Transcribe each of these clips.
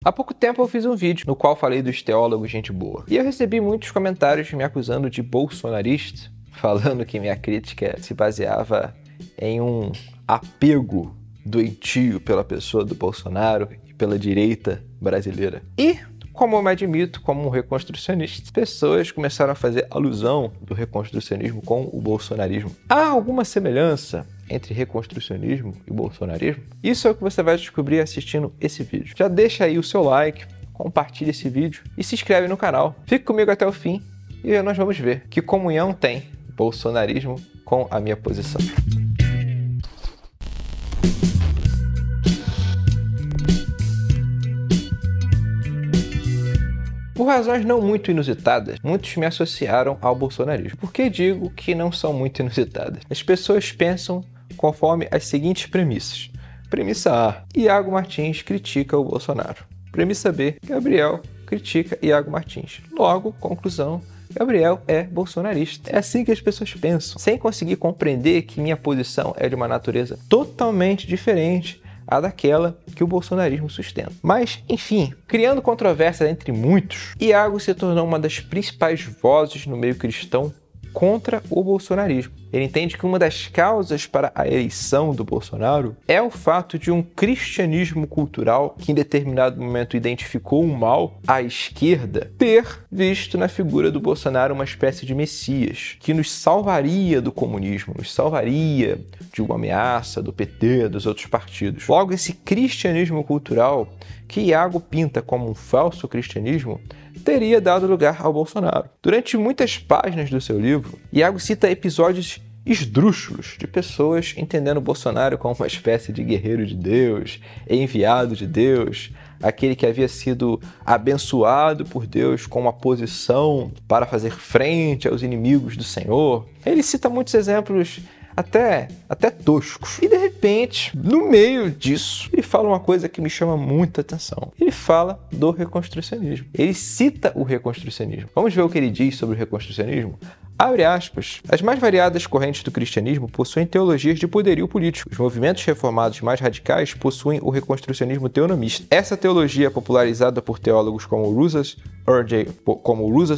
Há pouco tempo eu fiz um vídeo no qual falei dos teólogos gente boa. E eu recebi muitos comentários me acusando de bolsonarista, falando que minha crítica se baseava em um apego doentio pela pessoa do Bolsonaro e pela direita brasileira. E, como eu me admito como um reconstrucionista, pessoas começaram a fazer alusão do reconstrucionismo com o bolsonarismo. Há alguma semelhança entre reconstrucionismo e bolsonarismo? Isso é o que você vai descobrir assistindo esse vídeo. Já deixa aí o seu like, compartilha esse vídeo e se inscreve no canal. Fique comigo até o fim e nós vamos ver que comunhão tem bolsonarismo com a minha posição. Por razões não muito inusitadas, muitos me associaram ao bolsonarismo. Por que digo que não são muito inusitadas? As pessoas pensam conforme as seguintes premissas. Premissa A, Iago Martins critica o Bolsonaro. Premissa B, Gabriel critica Iago Martins. Logo, conclusão, Gabriel é bolsonarista. É assim que as pessoas pensam, sem conseguir compreender que minha posição é de uma natureza totalmente diferente a daquela que o bolsonarismo sustenta. Mas, enfim, criando controvérsias entre muitos, Iago se tornou uma das principais vozes no meio cristão contra o bolsonarismo. Ele entende que uma das causas para a eleição do Bolsonaro é o fato de um cristianismo cultural que em determinado momento identificou o mal à esquerda ter visto na figura do Bolsonaro uma espécie de messias que nos salvaria do comunismo, nos salvaria de uma ameaça do PT, dos outros partidos. Logo, esse cristianismo cultural que Iago pinta como um falso cristianismo teria dado lugar ao Bolsonaro. Durante muitas páginas do seu livro, Iago cita episódios esdrúxulos de pessoas entendendo o Bolsonaro como uma espécie de guerreiro de Deus, enviado de Deus, aquele que havia sido abençoado por Deus com uma posição para fazer frente aos inimigos do Senhor. Ele cita muitos exemplos até toscos. E de repente, no meio disso, ele fala uma coisa que me chama muita atenção. Ele fala do reconstrucionismo. Ele cita o reconstrucionismo. Vamos ver o que ele diz sobre o reconstrucionismo? Abre aspas. As mais variadas correntes do cristianismo possuem teologias de poderio político. Os movimentos reformados mais radicais possuem o reconstrucionismo teonomista. Essa teologia, popularizada por teólogos como Rousas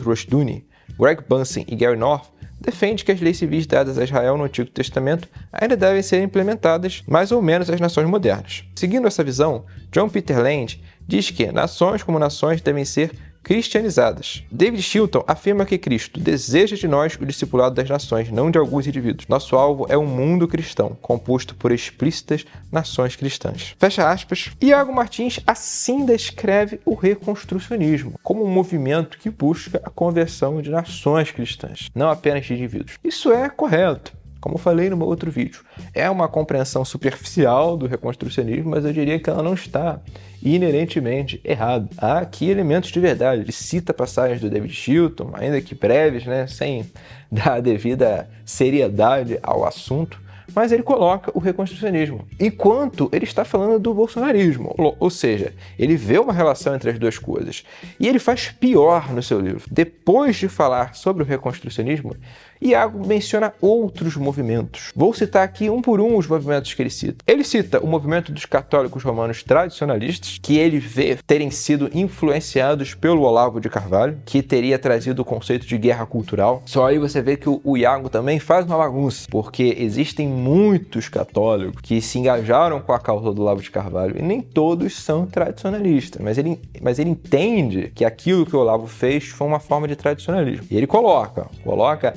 Rushdoony, Greg Bunsen e Gary North, defende que as leis civis dadas a Israel no Antigo Testamento ainda devem ser implementadas mais ou menos às nações modernas. Seguindo essa visão, John Peter Land diz que nações como nações devem ser cristianizadas. David Chilton afirma que Cristo deseja de nós o discipulado das nações, não de alguns indivíduos. Nosso alvo é um mundo cristão, composto por explícitas nações cristãs. Fecha aspas. Iago Martins assim descreve o reconstrucionismo como um movimento que busca a conversão de nações cristãs, não apenas de indivíduos. Isso é correto. Como eu falei no meu outro vídeo, é uma compreensão superficial do reconstrucionismo, mas eu diria que ela não está inerentemente errada. Há aqui elementos de verdade. Ele cita passagens do David Chilton, ainda que breves, sem dar a devida seriedade ao assunto, mas ele coloca o reconstrucionismo, enquanto ele está falando do bolsonarismo. Ou seja, ele vê uma relação entre as duas coisas. E ele faz pior no seu livro. Depois de falar sobre o reconstrucionismo, Iago menciona outros movimentos. Vou citar aqui um por um os movimentos que ele cita. Ele cita o movimento dos católicos romanos tradicionalistas, que ele vê terem sido influenciados pelo Olavo de Carvalho, que teria trazido o conceito de guerra cultural. Só aí você vê que o Iago também faz uma bagunça, porque existem muitos católicos que se engajaram com a causa do Olavo de Carvalho, e nem todos são tradicionalistas, mas ele entende que aquilo que o Olavo fez foi uma forma de tradicionalismo. E ele coloca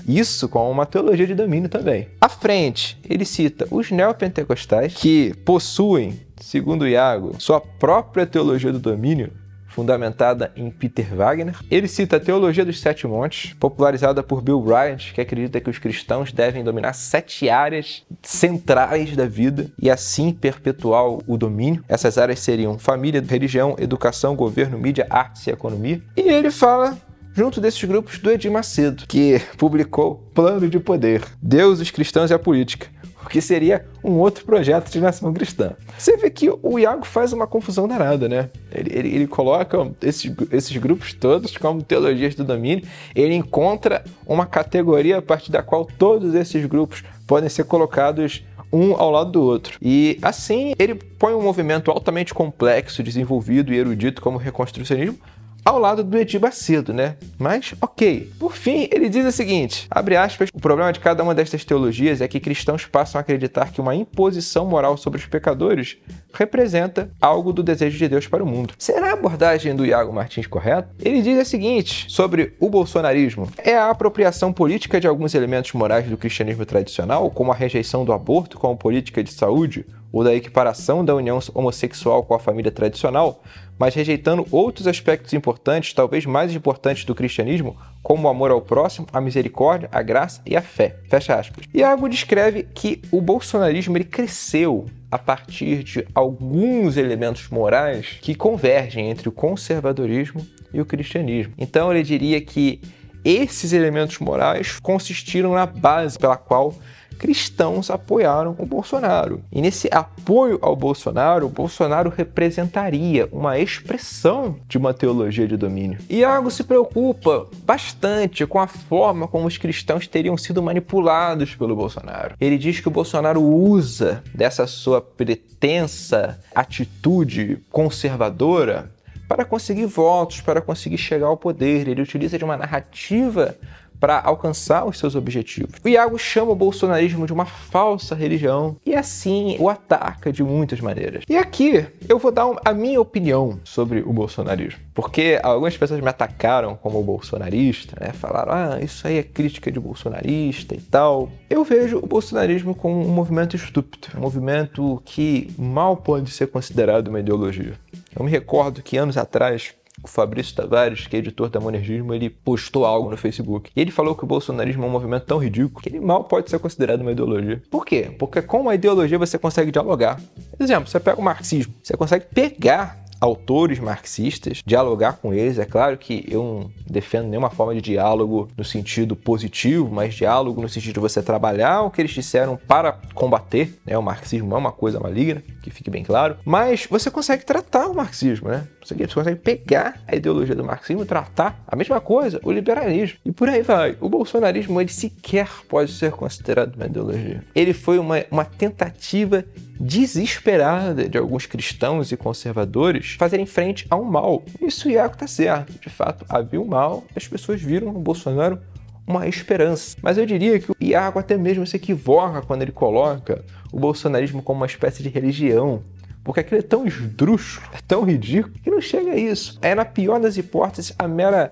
isso com uma teologia de domínio também. À frente, ele cita os neopentecostais, que possuem, segundo Iago, sua própria teologia do domínio, fundamentada em Peter Wagner. Ele cita a teologia dos 7 montes, popularizada por Bill Bryant, que acredita que os cristãos devem dominar 7 áreas centrais da vida e assim perpetuar o domínio. Essas áreas seriam família, religião, educação, governo, mídia, artes e economia. E ele fala, junto desses grupos, do Edir Macedo, que publicou Plano de Poder, Deus, os Cristãos e a Política, o que seria um outro projeto de nação cristã. Você vê que o Iago faz uma confusão danada, né? Ele coloca esses grupos todos como teologias do domínio, ele encontra uma categoria a partir da qual todos esses grupos podem ser colocados um ao lado do outro. E assim ele põe um movimento altamente complexo, desenvolvido e erudito como o reconstrucionismo ao lado do Edir Macedo, né? Mas, ok. Por fim, ele diz o seguinte, abre aspas, o problema de cada uma destas teologias é que cristãos passam a acreditar que uma imposição moral sobre os pecadores representa algo do desejo de Deus para o mundo. Será a abordagem do Iago Martins correta? Ele diz o seguinte sobre o bolsonarismo. É a apropriação política de alguns elementos morais do cristianismo tradicional, como a rejeição do aborto como política de saúde, ou da equiparação da união homossexual com a família tradicional, mas rejeitando outros aspectos importantes, talvez mais importantes do cristianismo, como o amor ao próximo, a misericórdia, a graça e a fé. Fecha aspas. Iago descreve que o bolsonarismo ele cresceu a partir de alguns elementos morais que convergem entre o conservadorismo e o cristianismo. Então ele diria que esses elementos morais consistiram na base pela qual cristãos apoiaram o Bolsonaro. E nesse apoio ao Bolsonaro, o Bolsonaro representaria uma expressão de uma teologia de domínio. Iago se preocupa bastante com a forma como os cristãos teriam sido manipulados pelo Bolsonaro. Ele diz que o Bolsonaro usa dessa sua pretensa atitude conservadora para conseguir votos, para conseguir chegar ao poder. Ele utiliza de uma narrativa para alcançar os seus objetivos. O Iago chama o bolsonarismo de uma falsa religião e assim o ataca de muitas maneiras. E aqui eu vou dar a minha opinião sobre o bolsonarismo, porque algumas pessoas me atacaram como bolsonarista, né? Falaram, isso aí é crítica de bolsonarista e tal. Eu vejo o bolsonarismo como um movimento estúpido, um movimento que mal pode ser considerado uma ideologia. Eu me recordo que anos atrás, o Fabrício Tavares, que é editor da Monergismo, ele postou algo no Facebook. E ele falou que o bolsonarismo é um movimento tão ridículo que ele mal pode ser considerado uma ideologia. Por quê? Porque com a ideologia você consegue dialogar. Por exemplo, você pega o marxismo, você consegue pegar autores marxistas, dialogar com eles. É claro que eu não defendo nenhuma forma de diálogo no sentido positivo, mas diálogo no sentido de você trabalhar o que eles disseram para combater, né? O marxismo é uma coisa maligna, que fique bem claro, mas você consegue tratar o marxismo, né? Você consegue pegar a ideologia do marxismo e tratar a mesma coisa, o liberalismo. E por aí vai. O bolsonarismo, ele sequer pode ser considerado uma ideologia. Ele foi uma tentativa desesperada de alguns cristãos e conservadores fazerem frente a um mal. Isso o Iago está certo. De fato, havia um mal, as pessoas viram no Bolsonaro uma esperança. Mas eu diria que o Iago até mesmo se equivoca quando ele coloca o bolsonarismo como uma espécie de religião. Porque aquilo é tão esdrúxulo, é tão ridículo, que não chega a isso. É, na pior das hipóteses, a mera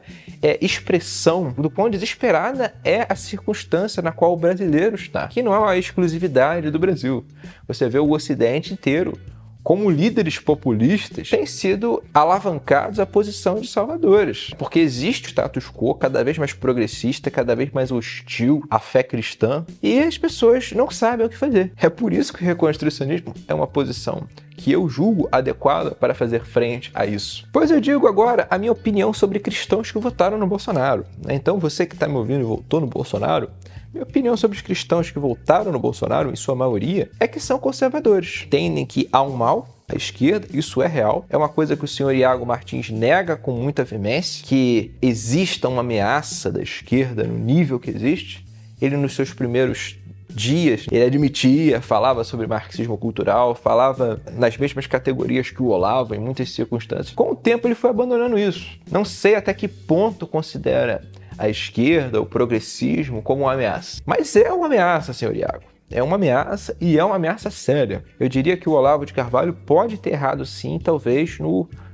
expressão do quão desesperada é a circunstância na qual o brasileiro está, que não é uma exclusividade do Brasil. Você vê o Ocidente inteiro como líderes populistas têm sido alavancados à posição de salvadores. Porque existe o status quo cada vez mais progressista, cada vez mais hostil à fé cristã, e as pessoas não sabem o que fazer. É por isso que o reconstrucionismo é uma posição que eu julgo adequada para fazer frente a isso. Pois eu digo agora a minha opinião sobre cristãos que votaram no Bolsonaro. Então você que está me ouvindo e votou no Bolsonaro, minha opinião sobre os cristãos que votaram no Bolsonaro, em sua maioria, é que são conservadores. Entendem que há um mal à esquerda, isso é real. É uma coisa que o senhor Iago Martins nega com muita veemência, que exista uma ameaça da esquerda no nível que existe. Ele, nos seus primeiros dias, ele admitia, falava sobre marxismo cultural, falava nas mesmas categorias que o Olavo em muitas circunstâncias. Com o tempo ele foi abandonando isso. Não sei até que ponto considera a esquerda, o progressismo, como uma ameaça. Mas é uma ameaça, senhor Iago. É uma ameaça e é uma ameaça séria. Eu diria que o Olavo de Carvalho pode ter errado sim, talvez,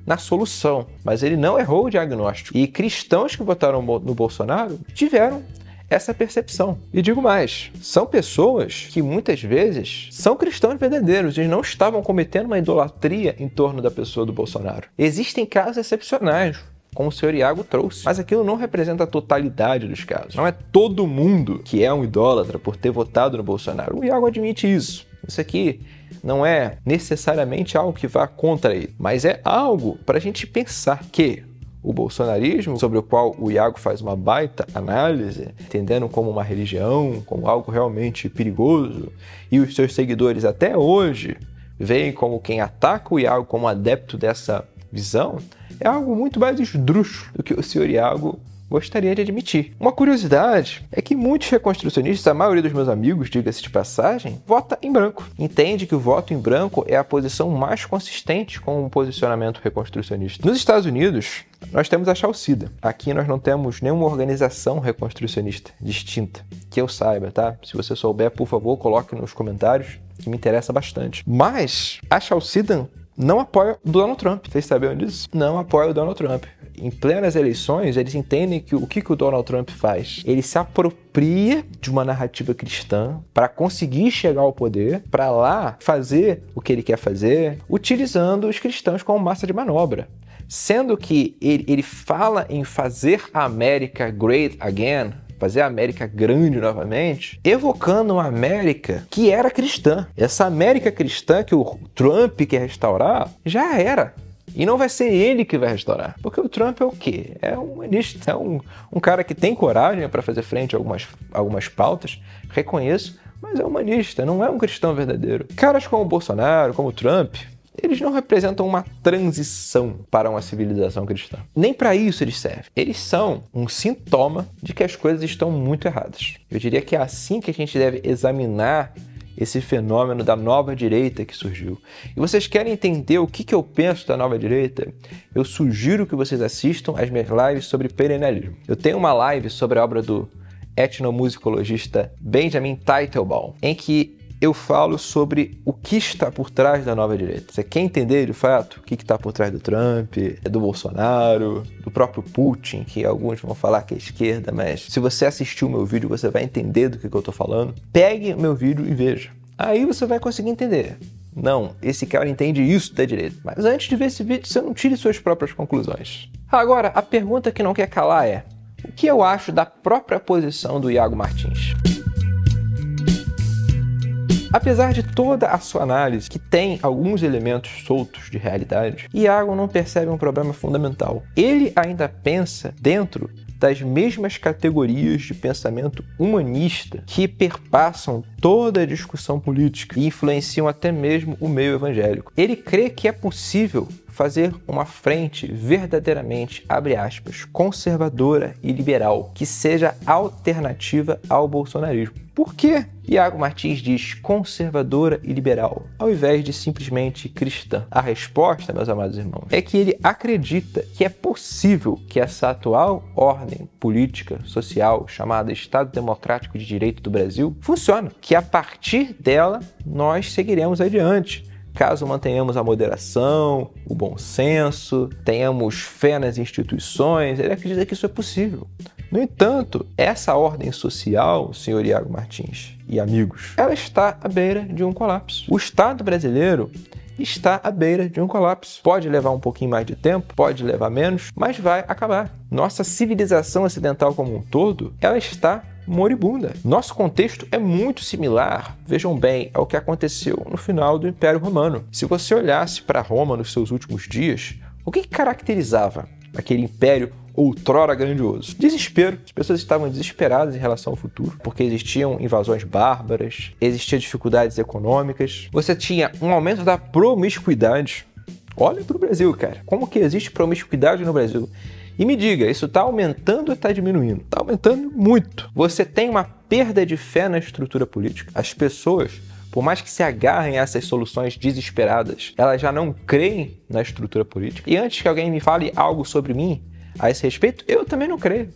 na solução, mas ele não errou o diagnóstico. E cristãos que votaram no Bolsonaro tiveram essa percepção. E digo mais, são pessoas que muitas vezes são cristãos verdadeiros e não estavam cometendo uma idolatria em torno da pessoa do Bolsonaro. Existem casos excepcionais, como o senhor Iago trouxe, mas aquilo não representa a totalidade dos casos. Não é todo mundo que é um idólatra por ter votado no Bolsonaro. O Iago admite isso. Isso aqui não é necessariamente algo que vá contra ele, mas é algo para a gente pensar que o bolsonarismo, sobre o qual o Iago faz uma baita análise, entendendo como uma religião, como algo realmente perigoso, e os seus seguidores até hoje veem como quem ataca o Iago como adepto dessa visão, é algo muito mais esdrúxulo do que o senhor Iago gostaria de admitir. Uma curiosidade é que muitos reconstrucionistas, a maioria dos meus amigos, diga-se de passagem, vota em branco. Entende que o voto em branco é a posição mais consistente com um posicionamento reconstrucionista. Nos Estados Unidos, nós temos a Chalcida. Aqui nós não temos nenhuma organização reconstrucionista distinta, que eu saiba, tá? Se você souber, por favor, coloque nos comentários, que me interessa bastante. Mas a Chalcida não apoia o Donald Trump. Vocês sabiam disso? Não apoia o Donald Trump. Em plenas eleições, eles entendem que o que o Donald Trump faz? Ele se apropria de uma narrativa cristã para conseguir chegar ao poder, para lá fazer o que ele quer fazer, utilizando os cristãos como massa de manobra. Sendo que ele fala em fazer a América great again, fazer a América grande novamente, evocando uma América que era cristã. Essa América cristã que o Trump quer restaurar, já era. E não vai ser ele que vai restaurar. Porque o Trump é o quê? É um humanista, é um cara que tem coragem para fazer frente a algumas pautas, reconheço, mas é humanista, não é um cristão verdadeiro. Caras como o Bolsonaro, como o Trump, eles não representam uma transição para uma civilização cristã. Nem para isso eles servem. Eles são um sintoma de que as coisas estão muito erradas. Eu diria que é assim que a gente deve examinar esse fenômeno da nova direita que surgiu. E vocês querem entender o que eu penso da nova direita? Eu sugiro que vocês assistam às minhas lives sobre perennialismo. Eu tenho uma live sobre a obra do etnomusicologista Benjamin Teitelbaum, em que eu falo sobre o que está por trás da nova direita. Você quer entender, de fato, o que está por trás do Trump, do Bolsonaro, do próprio Putin, que alguns vão falar que é esquerda, mas se você assistir o meu vídeo, você vai entender do que eu estou falando. Pegue o meu vídeo e veja. Aí você vai conseguir entender. Não, esse cara entende isso da direita. Mas antes de ver esse vídeo, você não tire suas próprias conclusões. Agora, a pergunta que não quer calar é: o que eu acho da própria posição do Iago Martins? Apesar de toda a sua análise, que tem alguns elementos soltos de realidade, Iago não percebe um problema fundamental. Ele ainda pensa dentro das mesmas categorias de pensamento humanista que perpassam toda a discussão política e influenciam até mesmo o meio evangélico. Ele crê que é possível fazer uma frente verdadeiramente, abre aspas, conservadora e liberal, que seja alternativa ao bolsonarismo. Por que Iago Martins diz conservadora e liberal, ao invés de simplesmente cristã? A resposta, meus amados irmãos, é que ele acredita que é possível que essa atual ordem política, social, chamada Estado Democrático de Direito do Brasil, funcione, que a partir dela nós seguiremos adiante. Caso mantenhamos a moderação, o bom senso, tenhamos fé nas instituições, ele acredita que isso é possível. No entanto, essa ordem social, senhor Iago Martins e amigos, ela está à beira de um colapso. O Estado brasileiro está à beira de um colapso. Pode levar um pouquinho mais de tempo, pode levar menos, mas vai acabar. Nossa civilização ocidental como um todo, ela está moribunda. Nosso contexto é muito similar, vejam bem, ao que aconteceu no final do Império Romano. Se você olhasse para Roma nos seus últimos dias, o que caracterizava aquele império outrora grandioso? Desespero. As pessoas estavam desesperadas em relação ao futuro, porque existiam invasões bárbaras, existiam dificuldades econômicas, você tinha um aumento da promiscuidade. Olha para o Brasil, cara. Como que existe promiscuidade no Brasil? E me diga, isso está aumentando ou está diminuindo? Está aumentando muito. Você tem uma perda de fé na estrutura política. As pessoas, por mais que se agarrem a essas soluções desesperadas, elas já não creem na estrutura política. E antes que alguém me fale algo sobre mim a esse respeito, eu também não creio.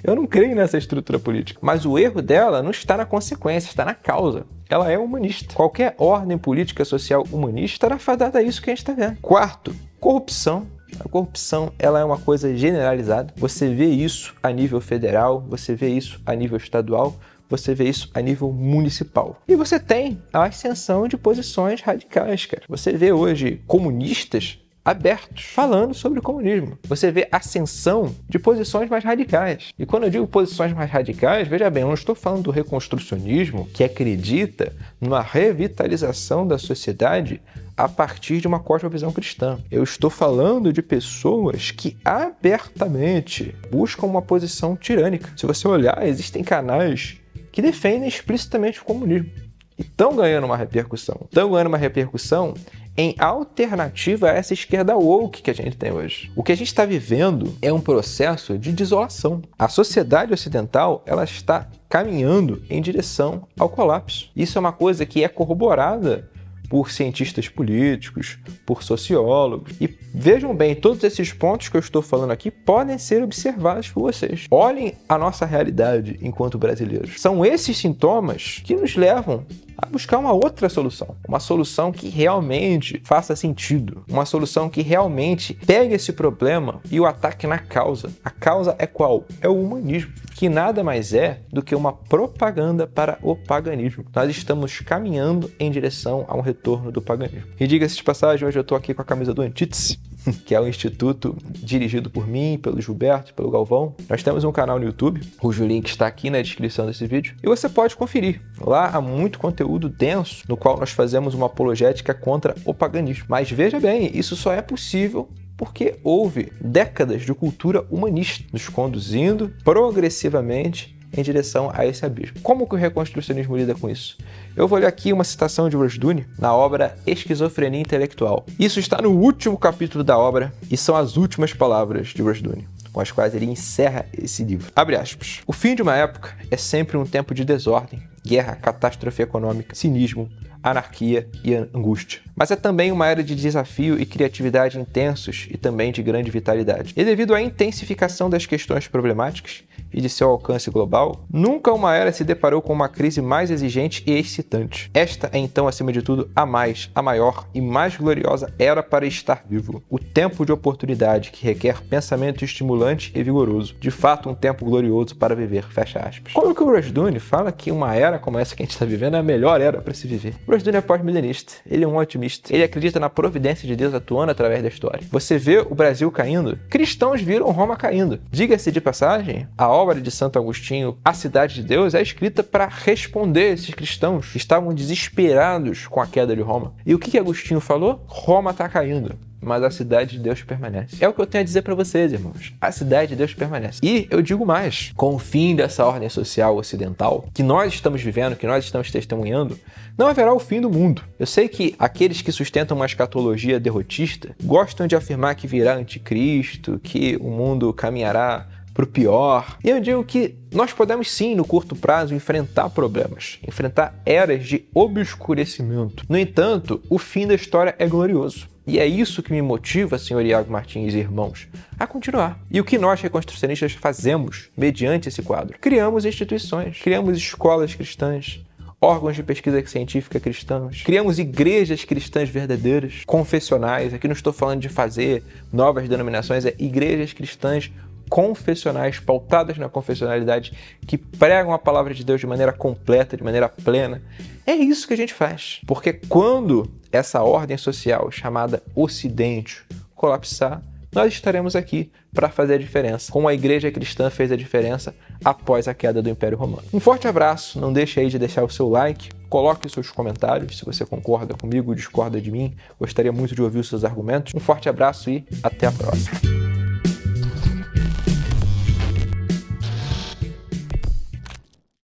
Eu não creio nessa estrutura política. Mas o erro dela não está na consequência, está na causa. Ela é humanista. Qualquer ordem política social humanista estará fadada a isso que a gente está vendo. Quarto, corrupção. A corrupção, ela é uma coisa generalizada. Você vê isso a nível federal, você vê isso a nível estadual, você vê isso a nível municipal. E você tem a ascensão de posições radicais, cara. Você vê hoje comunistas abertos falando sobre o comunismo. Você vê ascensão de posições mais radicais. E quando eu digo posições mais radicais, veja bem, eu não estou falando do reconstrucionismo que acredita numa revitalização da sociedade a partir de uma cosmovisão cristã. Eu estou falando de pessoas que abertamente buscam uma posição tirânica. Se você olhar, existem canais que defendem explicitamente o comunismo e estão ganhando uma repercussão. Estão ganhando uma repercussão em alternativa a essa esquerda woke que a gente tem hoje. O que a gente está vivendo é um processo de desolação. A sociedade ocidental, ela está caminhando em direção ao colapso. Isso é uma coisa que é corroborada por cientistas políticos, por sociólogos. E vejam bem, todos esses pontos que eu estou falando aqui podem ser observados por vocês. Olhem a nossa realidade enquanto brasileiros. São esses sintomas que nos levam a buscar uma outra solução. Uma solução que realmente faça sentido. Uma solução que realmente pegue esse problema e o ataque na causa. A causa é qual? É o humanismo, que nada mais é do que uma propaganda para o paganismo. Nós estamos caminhando em direção a um retorno do paganismo. E diga-se de passagem, hoje eu estou aqui com a camisa do Antítese, que é um instituto dirigido por mim, pelo Gilberto, pelo Galvão. Nós temos um canal no YouTube, cujo link está aqui na descrição desse vídeo, e você pode conferir. Lá há muito conteúdo denso, no qual nós fazemos uma apologética contra o paganismo. Mas veja bem, isso só é possível porque houve décadas de cultura humanista nos conduzindo progressivamente em direção a esse abismo. Como que o reconstrucionismo lida com isso? Eu vou ler aqui uma citação de Rushdoony na obra Esquizofrenia Intelectual. Isso está no último capítulo da obra e são as últimas palavras de Rushdoony, com as quais ele encerra esse livro. Abre aspas. O fim de uma época é sempre um tempo de desordem, guerra, catástrofe econômica, cinismo, anarquia e angústia. Mas é também uma era de desafio e criatividade intensos e também de grande vitalidade. E devido à intensificação das questões problemáticas e de seu alcance global, nunca uma era se deparou com uma crise mais exigente e excitante. Esta é então, acima de tudo, a maior e mais gloriosa era para estar vivo. O tempo de oportunidade que requer pensamento estimulante e vigoroso. De fato, um tempo glorioso para viver. Fecha aspas. Como que o Rushdoony fala que uma era como essa que a gente está vivendo é a melhor era para se viver? O Rushdoony é pós-milenista. Ele é um otimista. Ele acredita na providência de Deus atuando através da história. Você vê o Brasil caindo, cristãos viram Roma caindo. Diga-se de passagem, a obra de Santo Agostinho, A Cidade de Deus, é escrita para responder esses cristãos que estavam desesperados com a queda de Roma. E o que Agostinho falou? Roma está caindo, mas a cidade de Deus permanece. É o que eu tenho a dizer para vocês, irmãos. A cidade de Deus permanece. E eu digo mais, com o fim dessa ordem social ocidental, que nós estamos vivendo, que nós estamos testemunhando, não haverá o fim do mundo. Eu sei que aqueles que sustentam uma escatologia derrotista gostam de afirmar que virá anticristo, que o mundo caminhará para o pior. E eu digo que nós podemos sim, no curto prazo, enfrentar problemas, enfrentar eras de obscurecimento. No entanto, o fim da história é glorioso. E é isso que me motiva, senhor Iago Martins e irmãos, a continuar. E o que nós, reconstrucionistas, fazemos mediante esse quadro? Criamos instituições, criamos escolas cristãs, órgãos de pesquisa científica cristãos, criamos igrejas cristãs verdadeiras, confessionais. Aqui não estou falando de fazer novas denominações, é igrejas cristãs confessionais, pautadas na confessionalidade, que pregam a palavra de Deus de maneira completa, de maneira plena. É isso que a gente faz. Porque quando essa ordem social chamada Ocidente colapsar, nós estaremos aqui para fazer a diferença, como a igreja cristã fez a diferença após a queda do Império Romano. Um forte abraço, não deixe aí de deixar o seu like, coloque os seus comentários, se você concorda comigo, discorda de mim, gostaria muito de ouvir os seus argumentos. Um forte abraço e até a próxima.